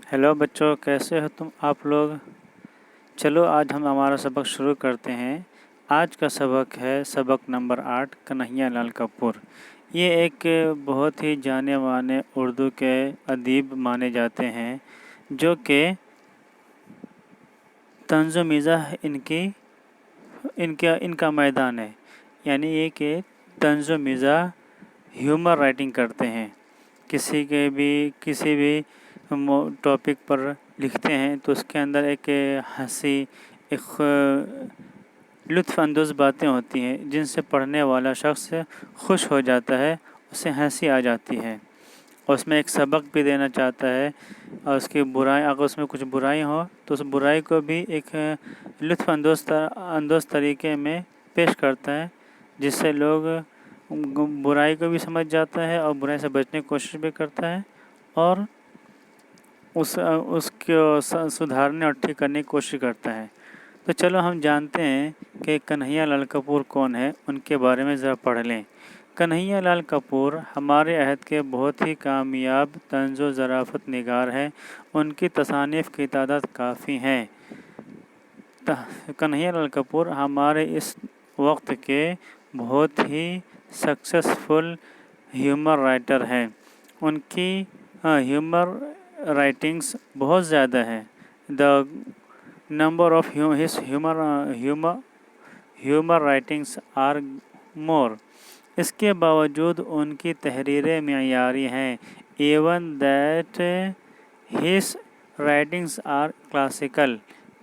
Hello بچوں، کیسے ہو تم آپ لوگ؟ چلو آج ہم ہمارا سبق شروع کرتے ہیں۔ آج کا سبق ہے سبق نمبر 8 کنہیا لال کپور۔ یہ ایک بہت ہی جانے مانے اردو کے ادیب مانے جاتے ہیں، جو کہ طنز و مزاح ان کا میدان ہے، یعنی یہ کہ طنز و مزاح ہیومر رائٹنگ کرتے ہیں۔ کسی بھی ٹاپک پر لکھتے ہیں تو اس کے اندر ایک ہنسی، ایک لطف اندوز باتیں ہوتی ہیں جن سے پڑھنے والا شخص خوش ہو جاتا ہے، اسے ہنسی آ جاتی ہے، اور اس میں ایک سبق بھی دینا چاہتا ہے، اور اس کی برائی، اگر اس میں کچھ برائی ہو تو اس برائی کو بھی ایک لطف اندوز طریقے میں پیش کرتا ہے، جس سے لوگ برائی کو بھی سمجھ جاتا ہے اور برائی سے بچنے کی کوشش بھی کرتا ہے، اور اس کو سدھارنے اور ٹھیک کرنے کی کوشش کرتا ہے۔ تو چلو ہم جانتے ہیں کہ کنہیا لال کپور کون ہے، ان کے بارے میں ذرا پڑھ لیں۔ کنہیا لال کپور ہمارے عہد کے بہت ہی کامیاب طنز و ظرافت نگار ہیں۔ ان کی تصانیف کی تعداد کافی ہیں۔ کنہیا لال کپور ہمارے اس وقت کے بہت ہی سکسیسفل ہیومر رائٹر ہیں۔ ان کی ہیومر رائٹنگز بہت زیادہ ہیں۔ The number of his humor writings are more۔ اس کے باوجود ان کی تحریریں معیاری ہیں۔ Even that his writings are classical۔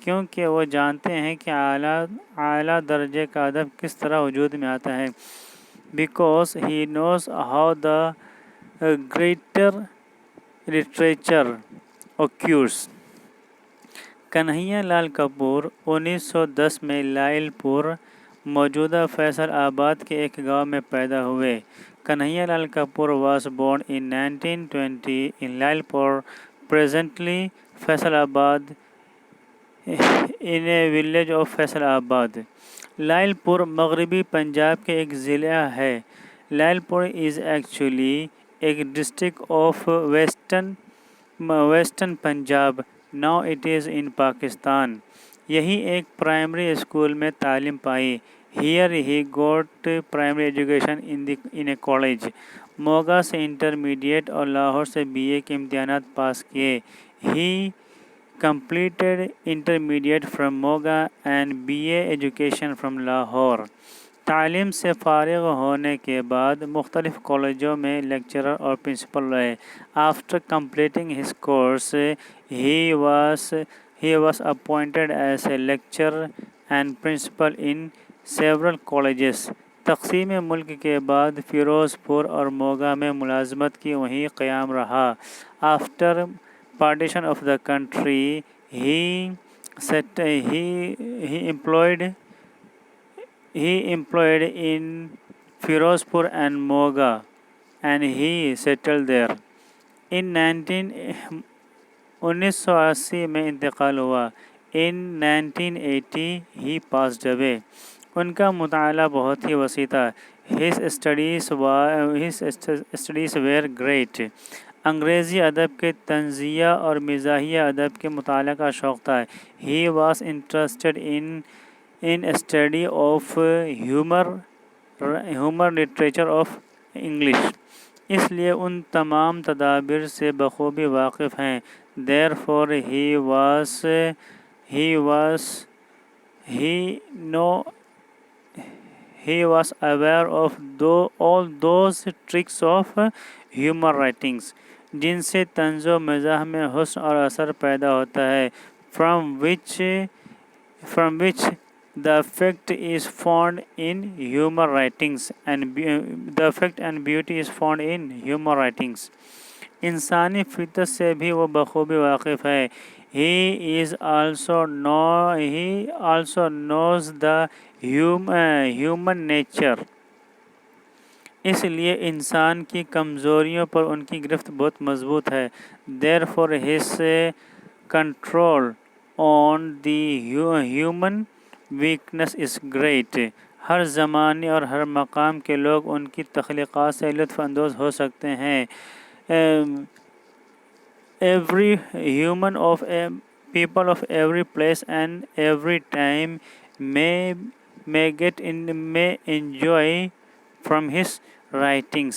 کیونکہ وہ جانتے ہیں کہ اعلیٰ درجے کا ادب کس طرح وجود میں آتا ہے۔ Because he knows how the greater literature occurs۔ Kanhaiya لال کپور 1910 میں لائل پور، موجودہ فیصل آباد کے ایک گاؤں میں پیدا ہوئے۔ کنہیا لال Kapoor was born in 1920 in Lailpur, presently Faisal آباد، in a village of Faisal آباد۔ لائل پور مغربی پنجاب کے ایک ضلع ہے۔ لائل پور is actually a district of western Punjab, now it is in Pakistan۔ یہی ایک پرائمری اسکول میں تعلیم پائی۔ Here he got primary education in a college۔ Moga سے انٹرمیڈیٹ اور لاہور سے BA کے امتحانات پاس کیے۔ He completed intermediate from Moga and BA education from Lahore۔ تعلیم سے فارغ ہونے کے بعد مختلف کالجوں میں لیکچرر اور پرنسپل رہے۔ After completing his course, he was appointed as a lecturer and principal in several colleges۔ تقسیم ملک کے بعد فیروز پور اور موگا میں ملازمت کی وہیں قیام رہا۔ After partition of the country, he employed in Firozpur and Moga, and he settled there۔ 1980 میں انتقال ہوا۔ In 1980 he passed away۔ ان کا مطالعہ بہت ہی وسیع تھا۔ His studies were great۔ انگریزی ادب کے طنزیہ اور مزاحیہ ادب کے مطالعہ کا شوق تھا۔ He was interested in study of humor literature of English۔ اس لیے ان تمام تدابیر سے بخوبی واقف ہیں۔ Therefore he was aware of all those tricks of humor writings جن سے طنز و مزاح میں حسن اور اثر پیدا ہوتا ہے۔ From which the effect is found in humor writings and the effect and beauty is found in humor writings۔ انسانی فطرت سے بھی وہ بخوبی واقف ہے۔ He also knows the human nature۔ اس لیے انسان کی کمزوریوں پر ان کی گرفت بہت مضبوط ہے۔ Therefore his control on the human weakness is great۔ ہر زمانے اور ہر مقام کے لوگ ان کی تخلیقات سے لطف اندوز ہو سکتے ہیں۔ every human of a people of every place and every time may enjoy from his writings.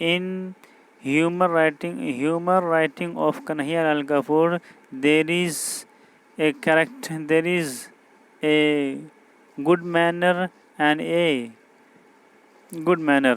In humor writing of Kanhaiya Lal Kapoor, there is a good manner and a good manner.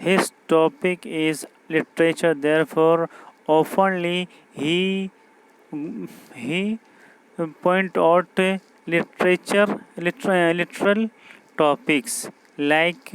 His topic is literature, therefore oftenly he point out literal topics like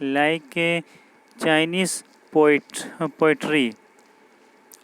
like Chinese poetry.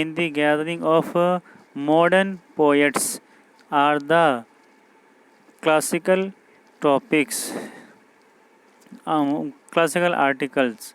in the gathering of modern poets are the classical topics, classical articles.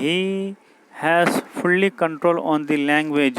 He has fully control on the language.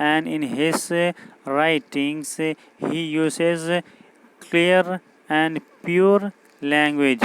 And in his writings he uses clear and pure language.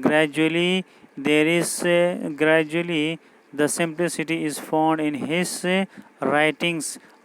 Gradually the simplicity is found in his writings.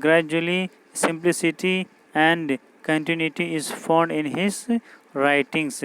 Gradually simplicity and continuity is found in his writings.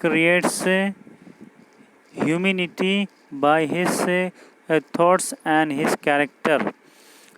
creates humanity by his thoughts and his character.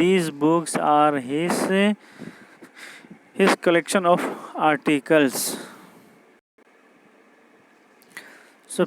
These books are his collection of articles. So